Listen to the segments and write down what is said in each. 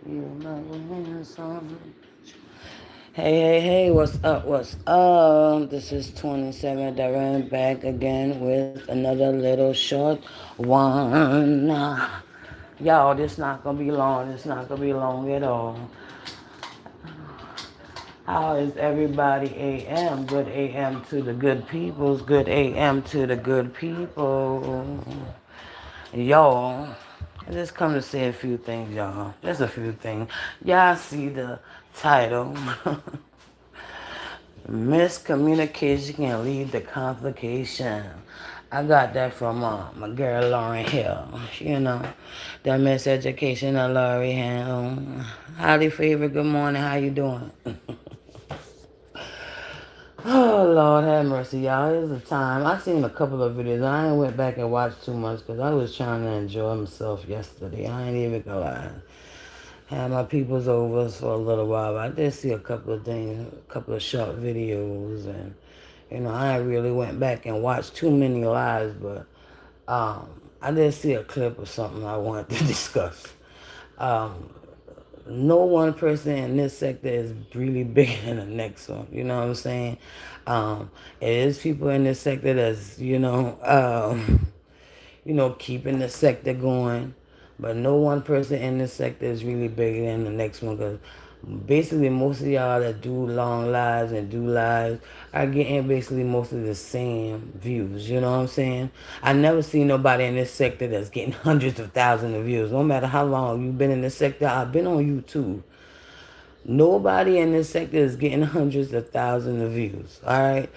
You never hear some. Hey, what's up, what's up? This is 27 Darren back again with another little short one. Y'all, this not gonna be long, it's not gonna be long at all. How is everybody AM? Good AM to the good peoples, good AM to the good people. Y'all, I just come to say a few things, y'all. Just a few things. Y'all see the title. Miscommunication can lead to complication. I got that from my girl Lauren Hill. You know, that miseducation of Lauren Hill. Highly favorite, good morning. How you doing? Oh, Lord have mercy, y'all. It's a time. I seen a couple of videos. I ain't went back and watched too much because I was trying to enjoy myself yesterday. I ain't even gonna lie. Had my peoples over for a little while. I did see a couple of things, a couple of short videos, and I really went back and watched too many lives, but I did see a clip of something I wanted to discuss. Um, no one person in this sector is really bigger than the next one. You know what I'm saying? It is people in this sector that's keeping the sector going. But no one person in this sector is really bigger than the next one because basically most of y'all that do long lives and do lives are getting basically most of the same views. You know what I'm saying? I never seen nobody in this sector that's getting hundreds of thousands of views. No matter how long you've been in this sector, I've been on YouTube. Nobody in this sector is getting hundreds of thousands of views. All right,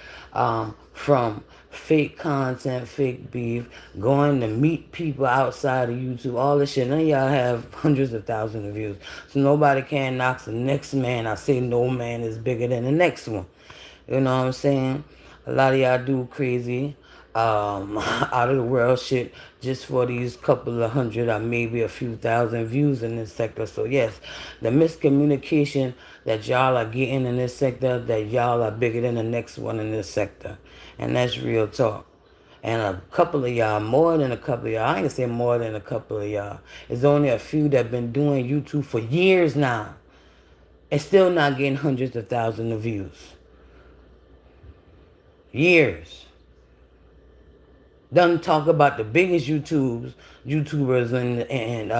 from fake content, fake beef, going to meet people outside of YouTube, all this shit. None of y'all have hundreds of thousands of views. So nobody can knock the next man. I say no man is bigger than the next one. You know what I'm saying? A lot of y'all do crazy, out of the world shit just for these couple of hundred or maybe a few thousand views in this sector. So yes, the miscommunication that y'all are getting in this sector, that y'all are bigger than the next one in this sector. And that's real talk. And a couple of y'all, more than a couple of y'all, I ain't gonna say more than a couple of y'all. It's only a few that been doing YouTube for years now. And still not getting hundreds of thousands of views. Years. Done talk about the biggest YouTubers and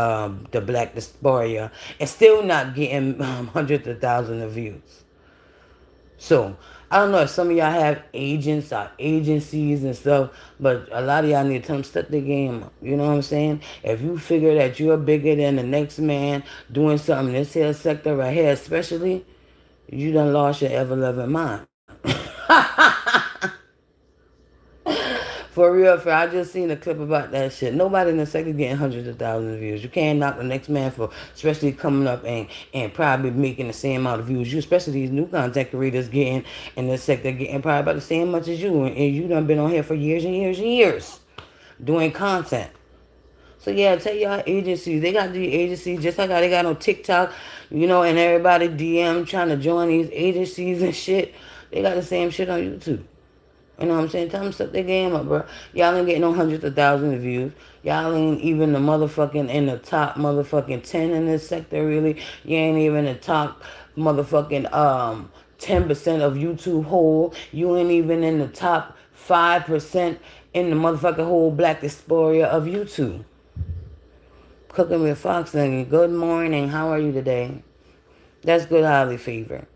the Black Diaspora, and still not getting hundreds of thousands of views. So I don't know if some of y'all have agents or agencies and stuff, but a lot of y'all need to tell them step the game up. You know what I'm saying? If you figure that you're bigger than the next man doing something in this here sector right here, especially, you done lost your ever loving mind. For real, I just seen a clip about that shit. Nobody in the sector getting hundreds of thousands of views. You can't knock the next man for especially coming up and probably making the same amount of views. You, especially these new content creators getting in this sector, getting probably about the same much as you. And you done been on here for years and years and years doing content. So yeah, tell y'all agencies. They got the agencies just like how they got on TikTok, and everybody DM trying to join these agencies and shit. They got the same shit on YouTube. You know what I'm saying? Tell them to step their game up, bro. Y'all ain't getting no hundreds of thousands of views. Y'all ain't even the motherfucking in the top motherfucking 10 in this sector, really. You ain't even the top motherfucking 10% of YouTube whole. You ain't even in the top 5% in the motherfucking whole Black Diaspora of YouTube. Cooking with Fox and good morning. How are you today? That's good, highly favored.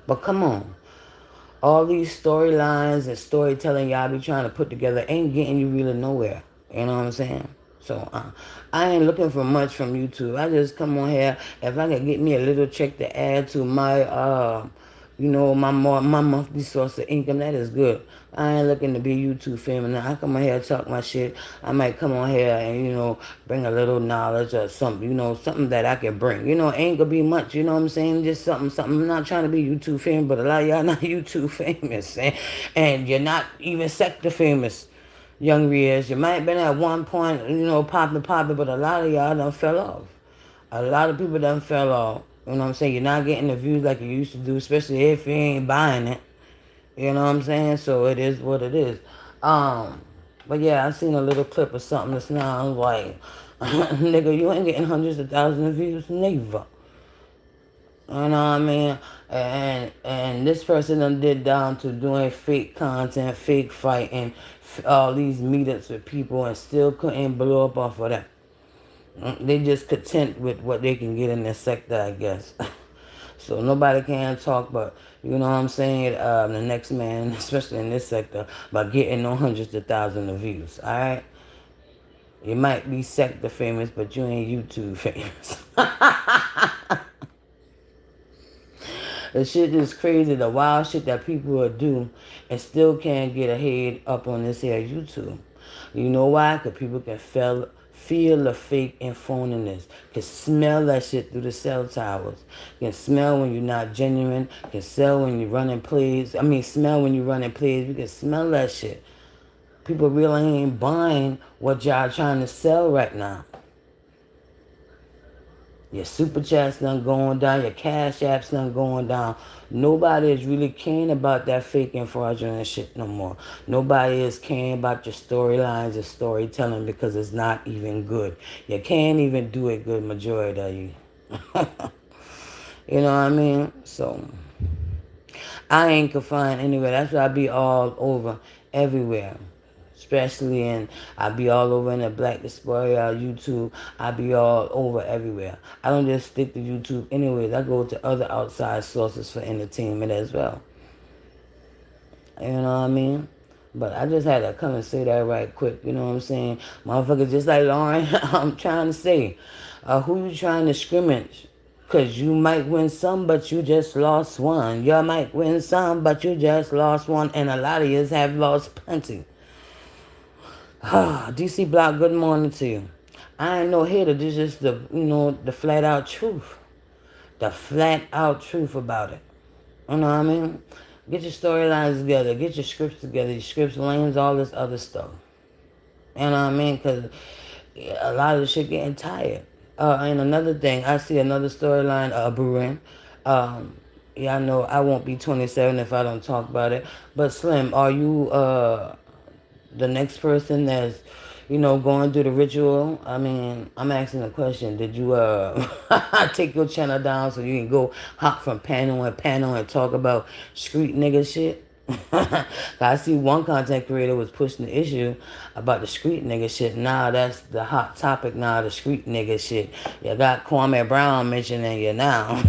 But come on. All these storylines and storytelling y'all be trying to put together ain't getting you really nowhere. You know what I'm saying? So I ain't looking for much from YouTube. I just come on here if I can get me a little check to add to my my monthly source of income. That is good. I ain't looking to be YouTube famous. Now I come on here and talk my shit. I might come on here and bring a little knowledge or something. Something that I can bring. Ain't gonna be much. You know what I'm saying? Just something. I'm not trying to be YouTube famous, but a lot of y'all not YouTube famous, and you're not even sector famous. Young Riaz, you might have been at one point, popping, but a lot of y'all done fell off. A lot of people done fell off. You know what I'm saying? You're not getting the views like you used to do, especially if you ain't buying it. You know what I'm saying? So it is what it is. But yeah, I seen a little clip of something that's now like Nigga, you ain't getting hundreds of thousands of views, neither. You know what I mean? And this person done did down to doing fake content, fake fighting, all these meetups with people, and still couldn't blow up off of that. They just content with what they can get in their sector, I guess. So nobody can talk, but you know what I'm saying? The next man, especially in this sector, by getting no hundreds of thousands of views. All right, you might be sector famous, but you ain't YouTube famous. The shit is crazy. The wild shit that people will do and still can't get ahead up on this here YouTube. You know why? Because people can feel the fake and phoniness. Can smell that shit through the cell towers. Can smell when you're not genuine. Can smell when you're running plays. Smell when you're running plays. You can smell that shit. People really ain't buying what y'all trying to sell right now. Your super chats done going down. Your cash apps done going down. Nobody is really caring about that fake and fraudulent shit no more. Nobody is caring about your storylines or storytelling because it's not even good. You can't even do it good, majority of you. You know what I mean? So, I ain't confined anywhere. That's why I be all over everywhere. Especially I be all over in the Black Diaspora, YouTube. I be all over everywhere. I don't just stick to YouTube anyways. I go to other outside sources for entertainment as well. You know what I mean? But I just had to come and say that right quick. You know what I'm saying? Motherfuckers, just like Lauren, I'm trying to say, who you trying to scrimmage? Because you might win some, but you just lost one. You might win some, but you just lost one. And a lot of yous have lost plenty. DC Block, good morning to you. I ain't no hater. This is just the flat out truth. The flat out truth about it. You know what I mean? Get your storylines together. Get your scripts together. Your scripts, lanes, all this other stuff. You know what I mean? Because a lot of the shit getting tired. And another thing, I see another storyline brewing. Yeah, I know I won't be 27 if I don't talk about it. But Slim, are you the next person that's, going through the ritual? I'm asking a question. Did you take your channel down so you can go hop from panel and panel and talk about street nigga shit? I see one content creator was pushing the issue about the street nigga shit. Now that's the hot topic now, the street nigga shit. You got Kwame Brown mentioning you now.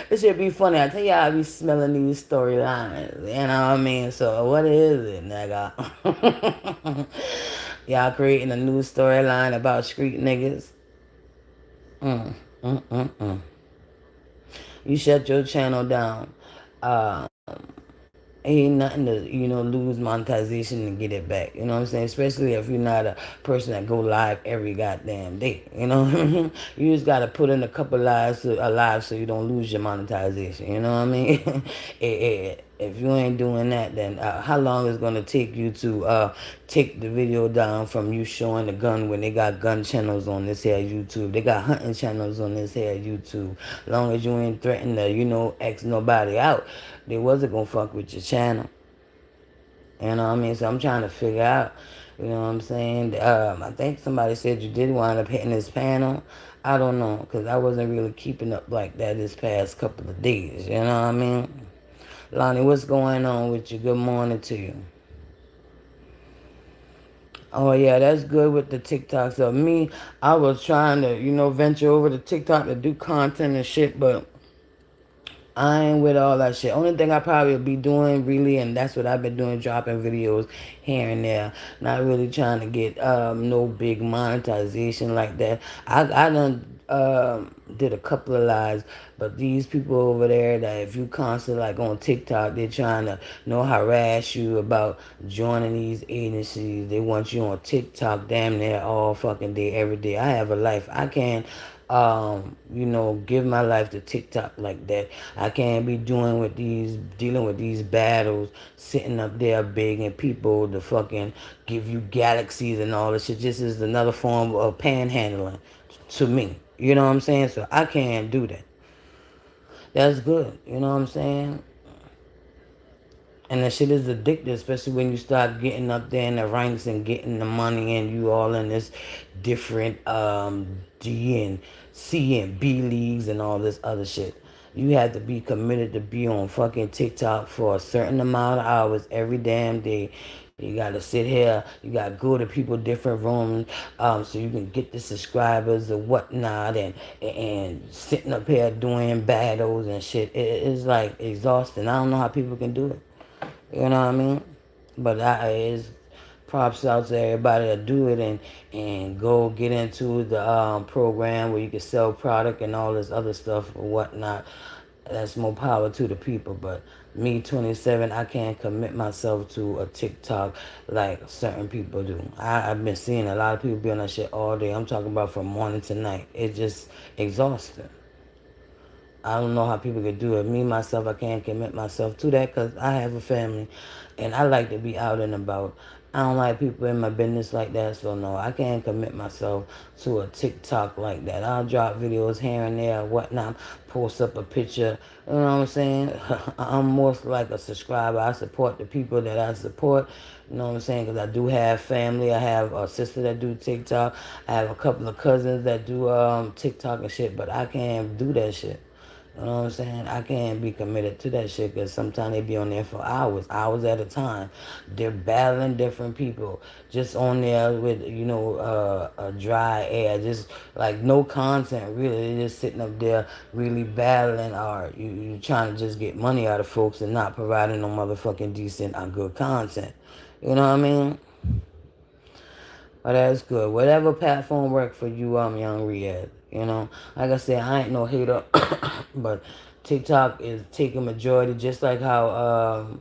This should be funny. I tell y'all, I be smelling these storylines. You know what I mean? So what is it, nigga? Y'all creating a new storyline about street niggas? You shut your channel down. Uh, Ain't nothing to, lose monetization and get it back. You know what I'm saying? Especially if you're not a person that go live every goddamn day. You know what I mean? You just got to put in a couple lives alive so you don't lose your monetization. You know what I mean? If you ain't doing that, then how long is it going to take you to take the video down from you showing the gun when they got gun channels on this here YouTube? They got hunting channels on this here YouTube. As long as you ain't threatening to, X nobody out, they wasn't going to fuck with your channel. You know what I mean? So I'm trying to figure out, you know what I'm saying? I think somebody said you did wind up hitting this panel. I don't know, because I wasn't really keeping up like that this past couple of days. You know what I mean? Lonnie, what's going on with you? Good morning to you. Oh, yeah, that's good with the TikTok. So me, I was trying to, venture over to TikTok to do content and shit, but I ain't with all that shit. Only thing I probably would be doing really, and that's what I've been doing, dropping videos here and there. Not really trying to get no big monetization like that. I done did a couple of lives, but these people over there that if you constantly like on TikTok, they're trying to harass you about joining these agencies. They want you on TikTok damn near all fucking day, every day. I have a life. I can't give my life to TikTok like that. I can't be dealing with these battles, sitting up there begging people to fucking give you galaxies and all this shit. This is another form of panhandling to me. You know what I'm saying? So I can't do that. That's good. You know what I'm saying? And that shit is addictive, especially when you start getting up there in the ranks and getting the money and you all in this different D and C and B leagues and all this other shit. You have to be committed to be on fucking TikTok for a certain amount of hours every damn day. You gotta sit here, you gotta go to people different rooms, so you can get the subscribers or whatnot, and sitting up here doing battles and shit. It's like exhausting. I don't know how people can do it. You know what I mean? But it's props out to everybody that do it and go get into the program where you can sell product and all this other stuff or whatnot. That's more power to the people. But me, 27, I can't commit myself to a TikTok like certain people do. I've been seeing a lot of people be on that shit all day. I'm talking about from morning to night. It's just exhausting. I don't know how people could do it. Me, myself, I can't commit myself to that because I have a family and I like to be out and about. I don't like people in my business like that, so no, I can't commit myself to a TikTok like that. I'll drop videos here and there, whatnot, post up a picture. You know what I'm saying? I'm more like a subscriber. I support the people that I support. You know what I'm saying? Because I do have family. I have a sister that do TikTok. I have a couple of cousins that do TikTok and shit, but I can't do that shit. You know what I'm saying? I can't be committed to that shit because sometimes they be on there for hours, hours at a time. They're battling different people just on there with, a dry air, just like no content really. They're just sitting up there really battling, or you trying to just get money out of folks and not providing no motherfucking decent or good content. You know what I mean? But that's good. Whatever platform work for you, Young Riyadh. Like I said, I ain't no hater, but TikTok is taking majority, just like how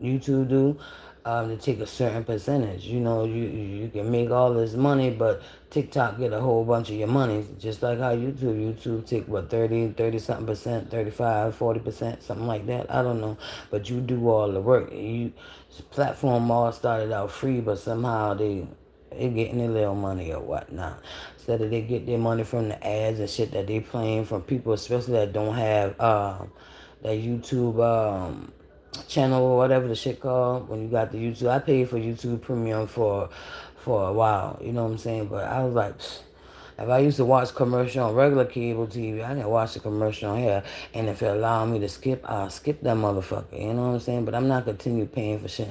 YouTube do. To take a certain percentage. You can make all this money, but TikTok get a whole bunch of your money, just like how YouTube take what 30 something percent, 35, 40%, something like that. I don't know, but you do all the work. Platform all started out free, but somehow they getting their little money or whatnot. Instead of they get their money from the ads and shit that they playing from people, especially that don't have that YouTube channel or whatever the shit called. When you got the YouTube, I paid for YouTube Premium for a while. You know what I'm saying? But I was like, pfft, if I used to watch commercial on regular cable TV, I can watch the commercial on here. And if it allow me to skip, I'll skip that motherfucker. You know what I'm saying? But I'm not continue paying for shit,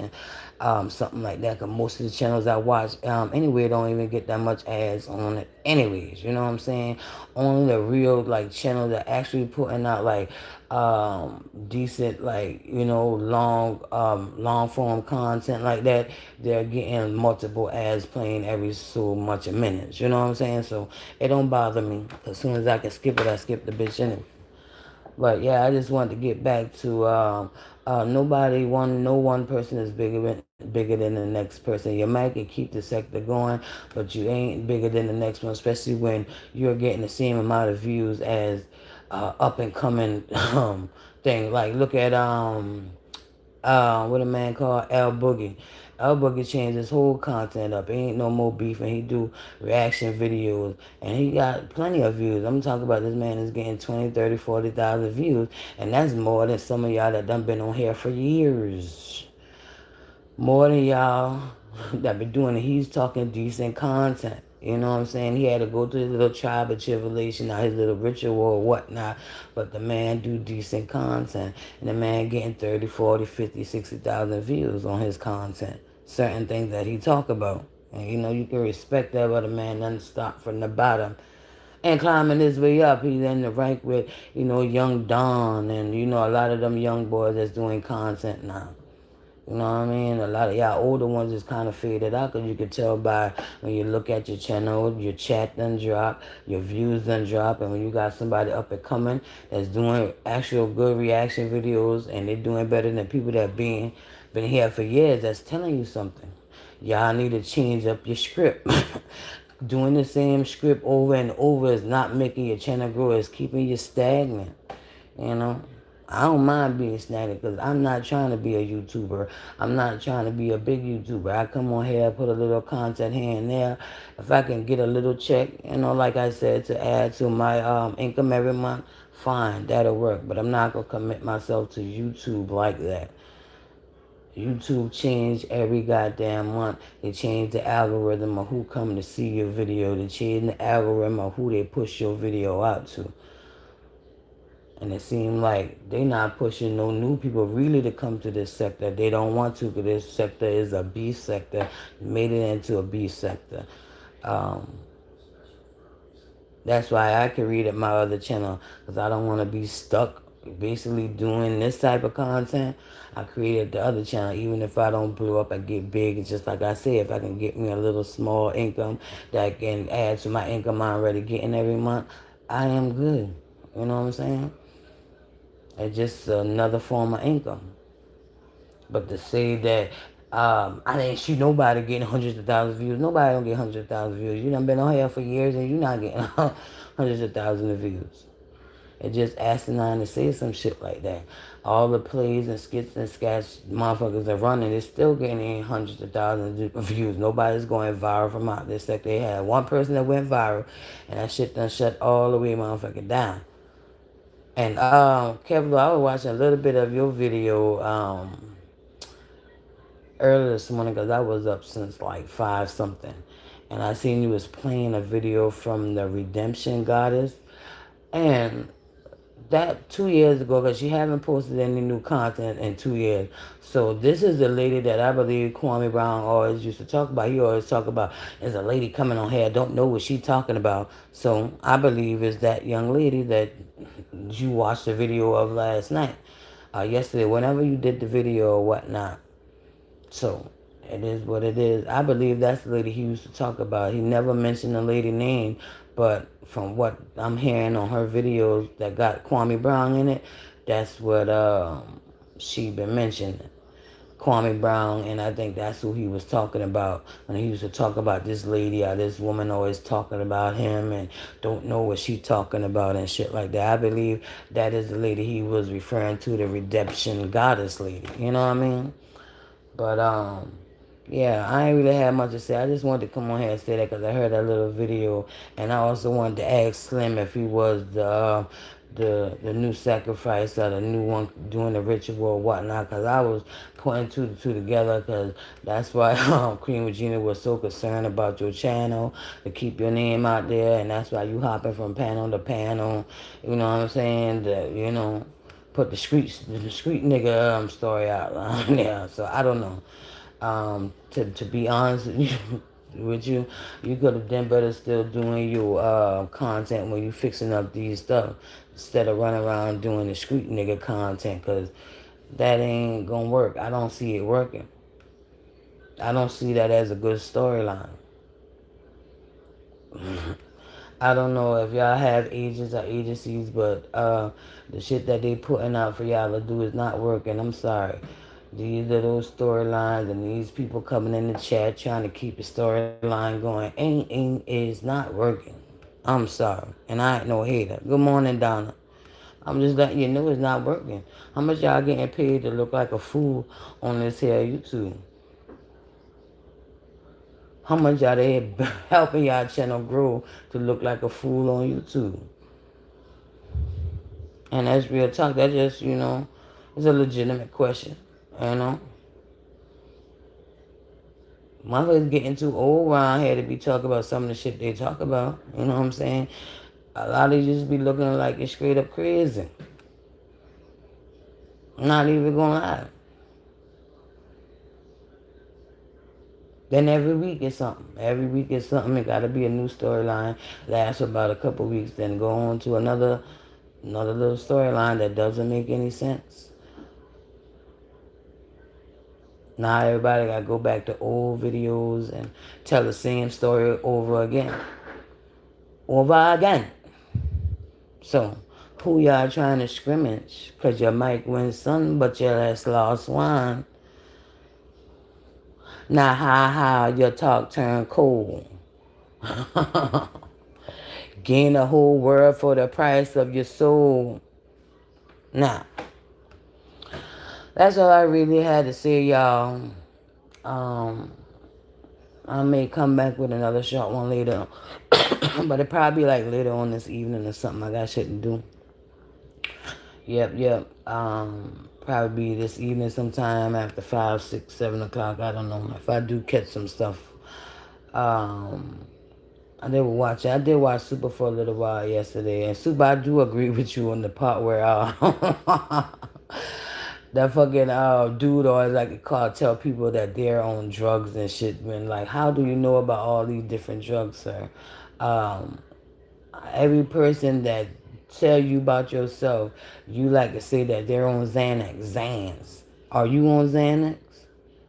something like that. Because most of the channels I watch, anyway, don't even get that much ads on it anyways. You know what I'm saying? Only the real, like, channels that actually putting out, like, decent, like, long form content like that, they're getting multiple ads playing every so much a minute. You know what I'm saying? So it don't bother me. As soon as I can skip it, I skip the bitch in it. But yeah, I just wanted to get back to no one person is bigger than the next person. You might can keep the sector going, but you ain't bigger than the next one, especially when you're getting the same amount of views as up and coming thing. Like look at what a man called L Boogie. L Boogie changed his whole content up. He ain't no more beef, and he do reaction videos, and he got plenty of views. I'm talking about this man is getting 20, 30, 40,000 views, and that's more than some of y'all that done been on here for years. More than y'all that been doing it. He's talking decent content. You know what I'm saying? He had to go through his little tribe of tribulation, his little ritual or whatnot. But the man do decent content. And the man getting 30, 40, 50, 60,000 views on his content. Certain things that he talk about. And you can respect that, but the man doesn't stop from the bottom and climbing his way up. He's in the rank with, young Don and, a lot of them young boys that's doing content now. You know what I mean? A lot of y'all older ones is kind of faded out because you can tell by when you look at your channel, your chat done drop, your views done drop, and when you got somebody up and coming that's doing actual good reaction videos and they're doing better than people that been here for years, that's telling you something. Y'all need to change up your script. Doing the same script over and over is not making your channel grow. It's keeping you stagnant. You know, I don't mind being stagnant because I'm not trying to be a YouTuber. I'm not trying to be a big YouTuber. I come on here, put a little content here and there. If I can get a little check, like I said, to add to my income every month, fine, that'll work. But I'm not going to commit myself to YouTube like that. YouTube changed every goddamn month. They changed the algorithm of who come to see your video. They changed the algorithm of who they push your video out to. And it seemed like they not pushing no new people really to come to this sector. They don't want to because this sector is a B sector. Made it into a B sector. Um, that's why I can read at my other channel because I don't want to be stuck basically doing this type of content. I created the other channel. Even if I don't blow up and get big, it's just like I said, if I can get me a little small income that can add to my income I'm already getting every month, I am good. You know what I'm saying? It's just another form of income. But to say that I didn't shoot nobody getting hundreds of thousands of views, nobody don't get hundreds of thousands of views. You done been on here for years and you're not getting hundreds of thousands of views. It's just asinine to say some shit like that. All the plays and skits and sketch motherfuckers are running, they're still getting hundreds of thousands of views. Nobody's going viral from out this sector. They had one person that went viral, and that shit done shut all the way motherfucking down. And Kevin, I was watching a little bit of your video earlier this morning because I was up since like 5 something. And I seen you was playing a video from the Redemption Goddess. And that 2 years ago, because she haven't posted any new content in 2 years. So this is the lady that I believe Kwame Brown always used to talk about. He always talk about, is a lady coming on here, don't know what she talking about. So I believe is that young lady that you watched the video of last night, yesterday, whenever you did the video or whatnot. So it is what it is. I believe that's the lady he used to talk about. He never mentioned the lady name, but from what I'm hearing on her videos that got Kwame Brown in it, that's what she been mentioning. Kwame Brown, and I think that's who he was talking about when he used to talk about this lady or this woman always talking about him and don't know what she talking about and shit like that. I believe that is the lady he was referring to, the redemption goddess lady. You know what I mean? But yeah, I ain't really had much to say. I just wanted to come on here and say that because I heard that little video, and I also wanted to ask Slim if he was the new sacrifice or the new one doing the ritual or whatnot. Because I was putting two to two together. Because that's why Queen Regina was so concerned about your channel to keep your name out there, and that's why you hopping from panel to panel. You know what I'm saying? Put the street nigga story out there. So I don't know. To be honest with you, you could have done better still doing your content when you fixing up these stuff instead of running around doing the street nigga content, because that ain't gonna work. I don't see it working. I don't see that as a good storyline. I don't know if y'all have agents or agencies, but the shit that they putting out for y'all to do is not working. I'm sorry. These little storylines and these people coming in the chat trying to keep the storyline going is not working. I'm sorry. And I ain't no hater. Good morning, Donna. I'm just letting you know it's not working. How much y'all getting paid to look like a fool on this here YouTube? How much are they helping y'all channel grow to look like a fool on YouTube? And that's real talk. That just, it's a legitimate question. You know? Motherfuckers getting too old around here to be talking about some of the shit they talk about. You know what I'm saying? A lot of you just be looking like it's straight up crazy. Not even gonna lie. Then every week is something. Every week is something. It gotta be a new storyline. Lasts about a couple weeks, then go on to another little storyline that doesn't make any sense. Now everybody gotta go back to old videos and tell the same story over again. Over again. So, who y'all trying to scrimmage? Because you might win some, but you just lost one. Now, how your talk turned cold. Gain the whole world for the price of your soul. Now, that's all I really had to say, y'all. I may come back with another short one later. But it probably like later on this evening or something. I got shit to do. Yep. probably be this evening sometime after 5, 6, 7 o'clock. I don't know. If I do catch some stuff, um, I did watch it. I did watch Super for a little while yesterday, and Super, I do agree with you on the part where that fucking dude always like to call tell people that they're on drugs and shit. When like, how do you know about all these different drugs, sir? Um, every person that tell you about yourself, you like to say that they're on Xanax. Xans. Are you on Xanax?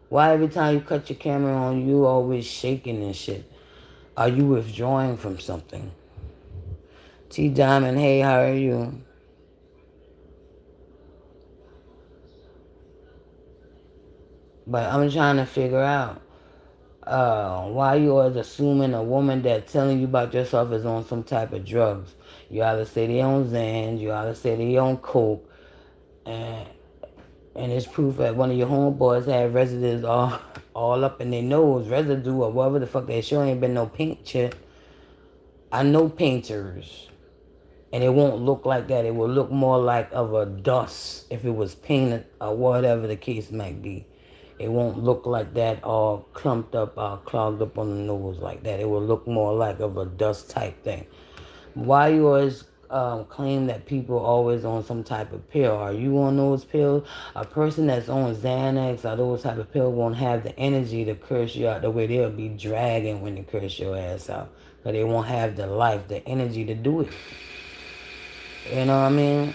Why every time you cut your camera on, you always shaking and shit? Are you withdrawing from something? T Diamond, hey, how are you? But I'm trying to figure out why you always assuming a woman that telling you about yourself is on some type of drugs. You either say they on Xan, you either say they on coke, and it's proof that one of your homeboys had residues all up in their nose, residue or whatever the fuck. They sure ain't been no paint chip. I know painters, and it won't look like that. It will look more like of a dust if it was painted or whatever the case might be. It won't look like that all clumped up or clogged up on the nose like that. It will look more like of a dust type thing. Why you always claim that people always on some type of pill? Are you on those pills? A person that's on Xanax or those type of pill won't have the energy to curse you out the way they'll be dragging when they curse your ass out. But they won't have the life, the energy to do it. You know what I mean?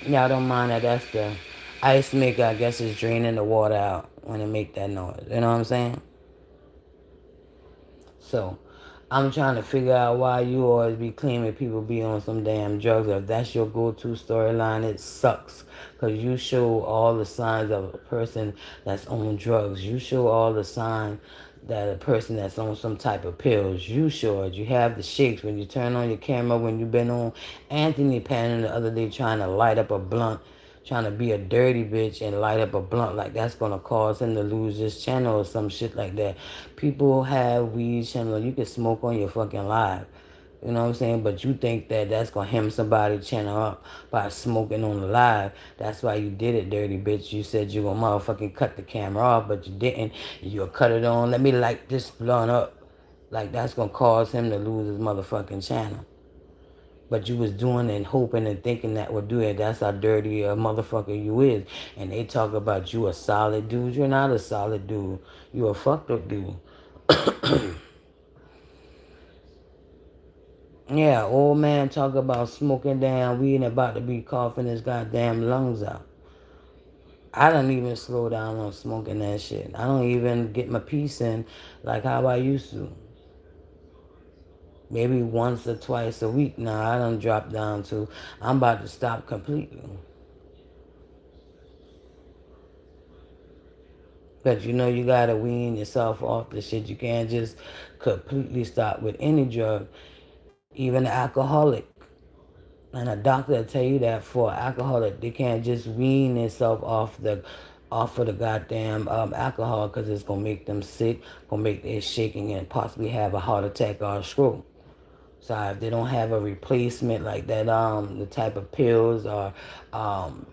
Y'all don't mind that. That's the ice maker. I guess is draining the water out when it make that noise. You know what I'm saying? So, I'm trying to figure out why you always be claiming people be on some damn drugs. If that's your go-to storyline, it sucks. Because you show all the signs of a person that's on drugs. You show all the signs that a person that's on some type of pills. You show it. You have the shakes when you turn on your camera, when you've been on Anthony Pannon the other day trying to light up a blunt, trying to be a dirty bitch and light up a blunt like that's gonna cause him to lose his channel or some shit like that. People have weed channel. You can smoke on your fucking live. You know what I'm saying? But you think that that's gonna hem somebody's channel up by smoking on the live. That's why you did it, dirty bitch. You said you gonna motherfucking cut the camera off, but you didn't. You'll cut it on. Let me light this blunt up. Like that's gonna cause him to lose his motherfucking channel. But you was doing and hoping and thinking that would do it. That's how dirty a motherfucker you is. And they talk about you a solid dude. You're not a solid dude. You a fucked up dude. Yeah, old man talk about smoking damn weed and about to be coughing his goddamn lungs out. I don't even slow down on smoking that shit. I don't even get my piece in like how I used to. Maybe once or twice a week now. I done dropped down to, I'm about to stop completely. But you know you gotta wean yourself off the shit. You can't just completely stop with any drug, even alcoholic. And a doctor will tell you that for alcoholic, they can't just wean themselves off of the goddamn alcohol because it's gonna make them sick, gonna make them shaking and possibly have a heart attack or a stroke. So if they don't have a replacement like that, the type of pills or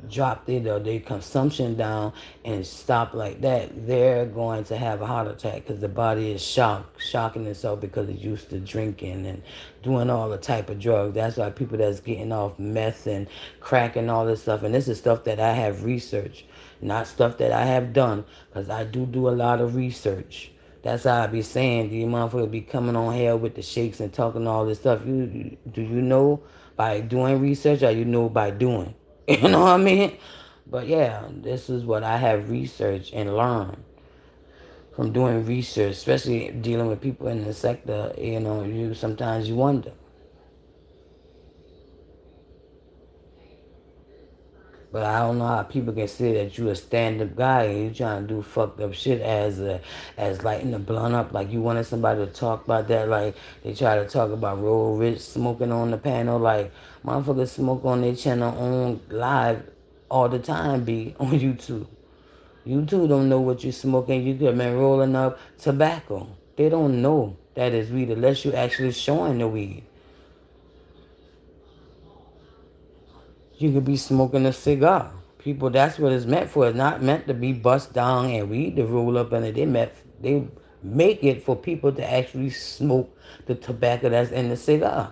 drop their consumption down and stop like that, they're going to have a heart attack because the body is shocking itself because it's used to drinking and doing all the type of drugs. That's why people that's getting off meth and crack and all this stuff, and this is stuff that I have researched, not stuff that I have done, because I do a lot of research. That's how I be saying, these motherfuckers be coming on here with the shakes and talking all this stuff. Do you know by doing research or you know by doing? You know what I mean? But yeah, this is what I have researched and learned from doing research, especially dealing with people in the sector. You know, you sometimes you wonder. But I don't know how people can say that you a stand-up guy and you trying to do fucked up shit as lighting the blunt up. Like you wanted somebody to talk about that. Like they try to talk about Roll Rich smoking on the panel. Like motherfuckers smoke on their channel on live all the time. Be on YouTube. You too don't know what you smoking. You could have been rolling up tobacco. They don't know that is weed unless you actually showing the weed. You could be smoking a cigar. People, that's what it's meant for. It's not meant to be bust down and weed to roll up in it. They make it for people to actually smoke the tobacco that's in the cigar.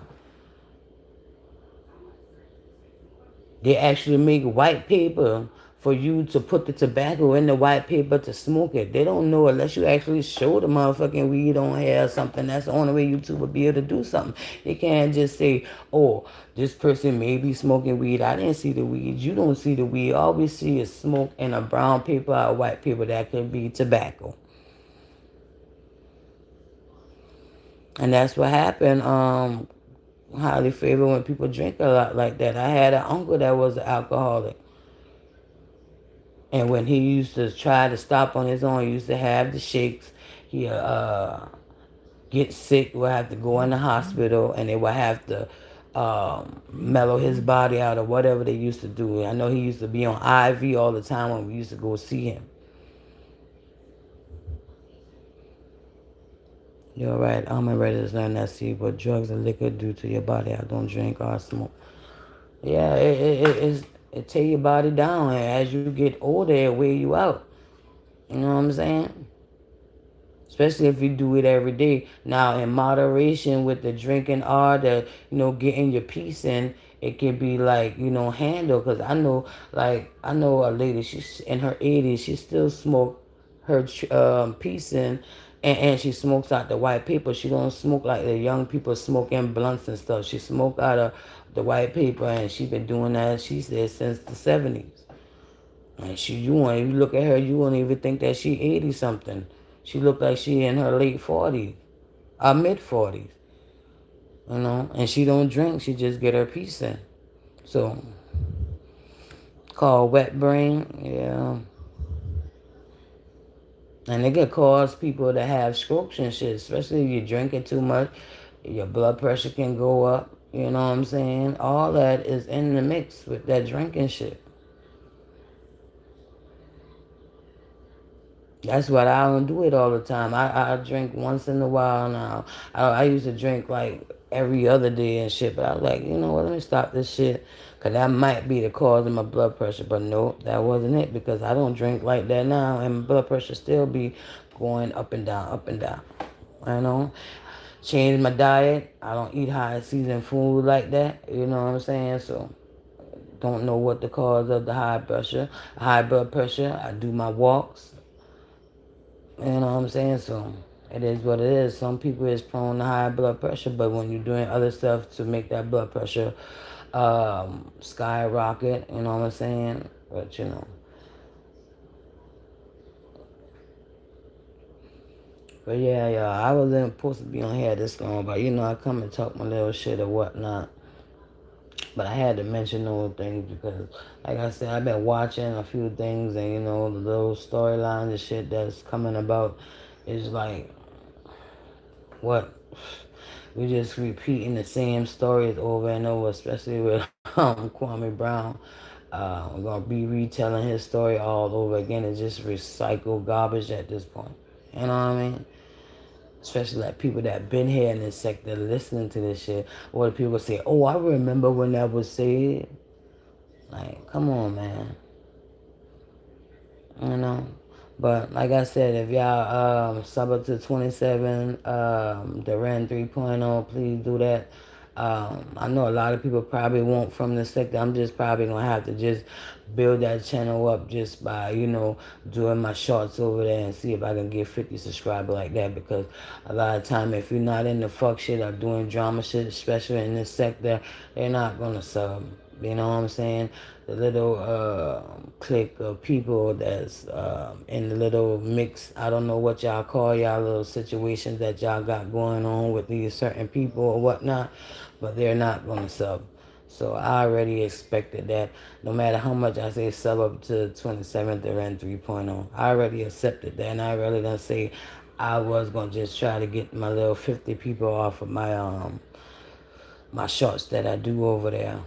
They actually make white paper for you to put the tobacco in the white paper to smoke it. They don't know unless you actually show the motherfucking weed on here or something. That's the only way YouTube will be able to do something. They can't just say, oh, this person may be smoking weed. I didn't see the weed. You don't see the weed. All we see is smoke in a brown paper or white paper that could be tobacco. And that's what happened. Highly favored when people drink a lot like that. I had an uncle that was an alcoholic. And when he used to try to stop on his own, he used to have the shakes. He get sick, would have to go in the hospital, and they would have to mellow his body out or whatever they used to do. I know he used to be on IV all the time when we used to go see him. You're right. I'm ready to learn that. See what drugs and liquor do to your body. I don't drink or smoke. Yeah, it tear your body down, and as you get older, it wear you out. You know what I'm saying? Especially if you do it every day. Now, in moderation with the drinking or the, getting your peace in, it can be like, handled. Because I know a lady, she's in her 80s, she still smoke her peace in, and she smokes out the white paper. She don't smoke like the young people smoking blunts and stuff. She smoke out of the white paper, and she been doing that, she said, since the 70s. And you look at her, you won't even think that she 80 something. She look like she in her late 40s, mid 40s, and she don't drink. She just get her piece in. So, called wet brain, yeah. And it can cause people to have strokes and shit, especially if you're drinking too much. Your blood pressure can go up, you know what I'm saying? All that is in the mix with that drinking shit. That's what I don't do it all the time. I drink once in a while now. I used to drink like every other day and shit, but I was like, you know what, let me stop this shit. Because that might be the cause of my blood pressure. But no, that wasn't it because I don't drink like that now. And my blood pressure still be going up and down, up and down. You know? Change my diet. I don't eat high season food like that. You know what I'm saying? So don't know what the cause of the high blood pressure. I do my walks. You know what I'm saying? So it is what it is. Some people is prone to high blood pressure, but when you're doing other stuff to make that blood pressure skyrocket, you know what I'm saying? But yeah, I wasn't supposed to be on here this long, but I come and talk my little shit or whatnot. But I had to mention those things because, like I said, I've been watching a few things and, the little storylines and shit that's coming about is like, what? We just repeating the same stories over and over, especially with Kwame Brown. We're going to be retelling his story all over again. It's just recycled garbage at this point. You know what I mean? Especially like people that been here in this sector listening to this shit. Or the people say, oh, I remember when that was said. Like, come on, man. You know? But like I said, if y'all sub up to 27, the REN 3.0, please do that. I know a lot of people probably won't from the sector. I'm just probably going to have to just build that channel up just by, doing my shorts over there and see if I can get 50 subscribers like that. Because a lot of time, if you're not in the fuck shit or doing drama shit, especially in this sector, they're not going to sub. You know what I'm saying? The little clique of people that's in the little mix. I don't know what y'all call y'all little situations that y'all got going on with these certain people or whatnot, but they're not going to sub. So I already expected that. No matter how much I say sub up to 27th or N 3.0, I already accepted that, and I really didn't say I was going to just try to get my little 50 people off of my shorts that I do over there.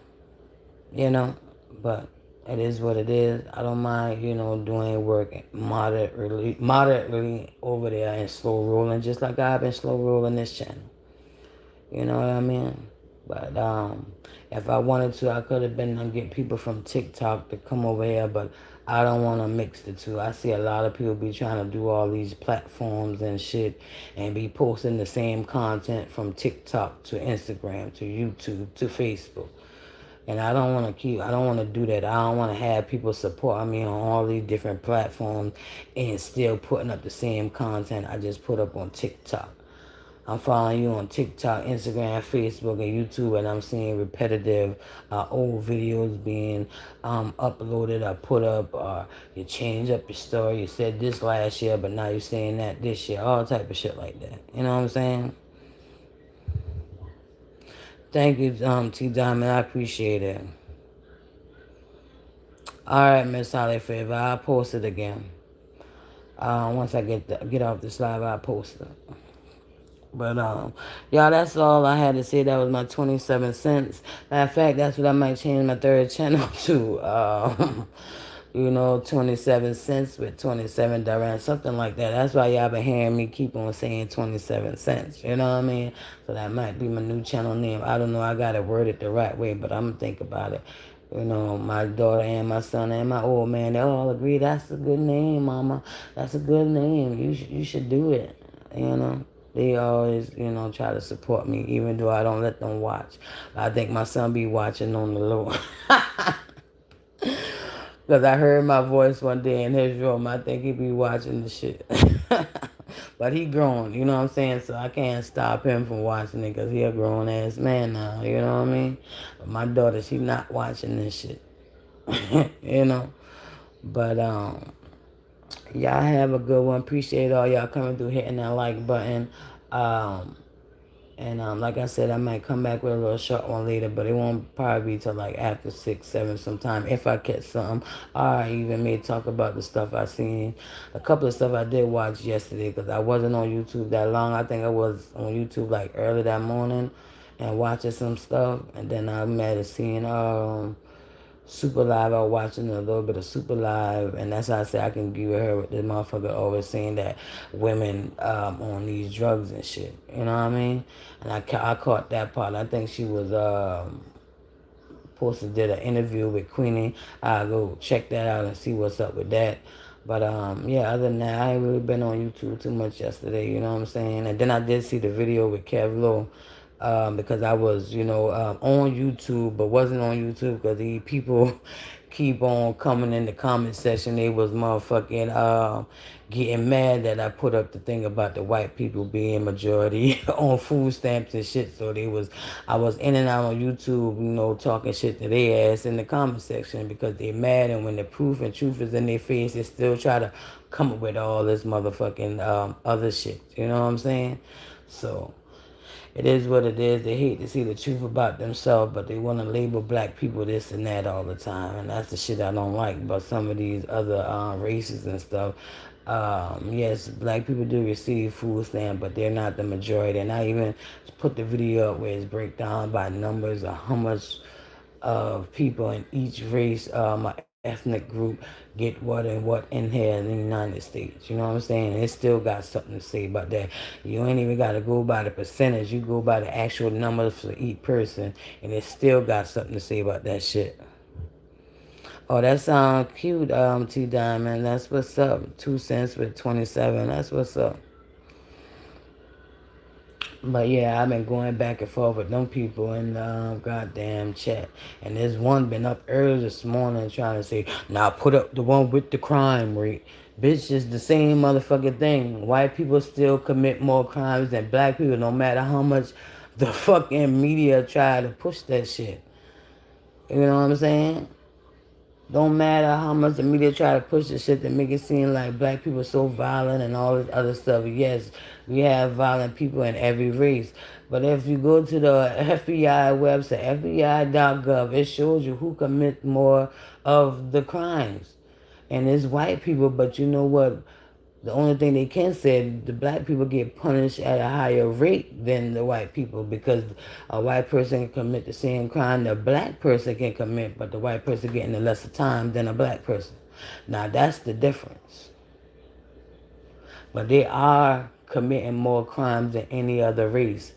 But it is what it is. I don't mind, doing work moderately over there and slow rolling, just like I've been slow rolling this channel. You know what I mean? But if I wanted to, I could have been and get people from TikTok to come over here, but I don't want to mix the two. I see a lot of people be trying to do all these platforms and shit and be posting the same content from TikTok to Instagram to YouTube to Facebook. And I don't want to do that. I don't want to have people support me on all these different platforms and still putting up the same content I just put up on TikTok. I'm following you on TikTok, Instagram, Facebook, and YouTube, and I'm seeing repetitive old videos being uploaded or put up, or you change up your story. You said this last year, but now you're saying that this year. All type of shit like that. You know what I'm saying? Thank you, T Diamond. I appreciate it. All right, Miss Holly Favor. I'll post it again. Once I get off this live, I'll post it. But y'all, that's all I had to say. That was my 27 cents. Matter of fact, that's what I might change my third channel to. 27 cents with 27 Duran, something like that. That's why y'all been hearing me keep on saying 27 cents. You know what I mean? So that might be my new channel name. I don't know. I got to word it the right way, but I'm going to think about it. My daughter and my son and my old man, they all agree that's a good name, Mama. That's a good name. You should do it. They always, try to support me, even though I don't let them watch. I think my son be watching on the low. Because I heard my voice one day in his room. I think he be watching the shit. But he grown, you know what I'm saying? So I can't stop him from watching it because he a grown-ass man now, you know what I mean? But my daughter, she not watching this shit, you know? But, y'all have a good one. Appreciate all y'all coming through, hitting that like button. Um, And like I said, I might come back with a little short one later, but it won't probably be till like after 6, 7 sometime if I catch something. I even may talk about the stuff I seen. A couple of stuff I did watch yesterday because I wasn't on YouTube that long. I think I was on YouTube like early that morning and watching some stuff. And then I met a scene. Super Live. I was watching a little bit of Super Live, and that's how I say I can agree with her with the motherfucker always saying that women on these drugs and shit. You know what I mean? And I caught that part. I think she was posted did an interview with Queenie. I'll go check that out and see what's up with that. But yeah, other than that, I ain't really been on YouTube too much yesterday, you know what I'm saying? And then I did see the video with Kev Lowe, because I was, on YouTube, but wasn't on YouTube because these people keep on coming in the comment section. They was motherfucking getting mad that I put up the thing about the white people being majority on food stamps and shit. So I was in and out on YouTube, talking shit to their ass in the comment section because they mad, and when the proof and truth is in their face, they still try to come up with all this motherfucking other shit. You know what I'm saying? So it is what it is. They hate to see the truth about themselves, but they want to label black people this and that all the time. And that's the shit I don't like about some of these other races and stuff. Yes, black people do receive food stamp, but they're not the majority. And I even put the video up where it's breakdown by numbers of how much of people in each race, ethnic group, get what and what in here in the United States. You know what I'm saying? It still got something to say about that. You ain't even got to go by the percentage. You go by the actual numbers for each person, and it still got something to say about that shit. Oh, that sounds cute, T Diamond. That's what's up. 2 cents with 27. That's what's up. But yeah, I've been going back and forth with them people in the goddamn chat. And there's one been up early this morning trying to say, now put up the one with the crime rate. Bitch, it's the same motherfucking thing. White people still commit more crimes than black people, no matter how much the fucking media try to push that shit. You know what I'm saying? Don't matter how much the media try to push the shit to make it seem like black people are so violent and all this other stuff. Yes, we have violent people in every race. But if you go to the FBI website, FBI.gov, it shows you who commit more of the crimes. And it's white people, but you know what? The only thing they can say, the black people get punished at a higher rate than the white people because a white person can commit the same crime the black person can commit, but the white person getting a lesser time than a black person. Now that's the difference. But they are committing more crimes than any other race.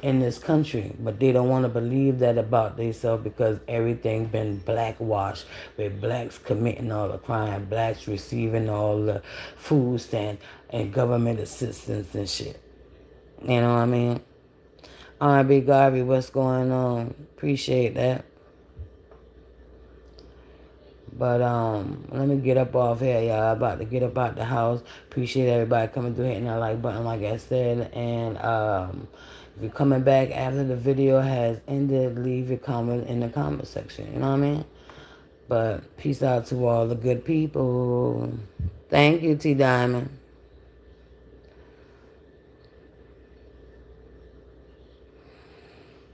in this country, but they don't want to believe that about themselves because everything been blackwashed with blacks committing all the crime, blacks receiving all the food stamp and government assistance and shit. You know what I mean? R&B Garvey, what's going on? Appreciate that. But let me get up off here, y'all. About to get up out the house. Appreciate everybody coming through, hitting that like button, like I said. And if you're coming back after the video has ended, leave your comment in the comment section. You know what I mean? But peace out to all the good people. Thank you, T Diamond.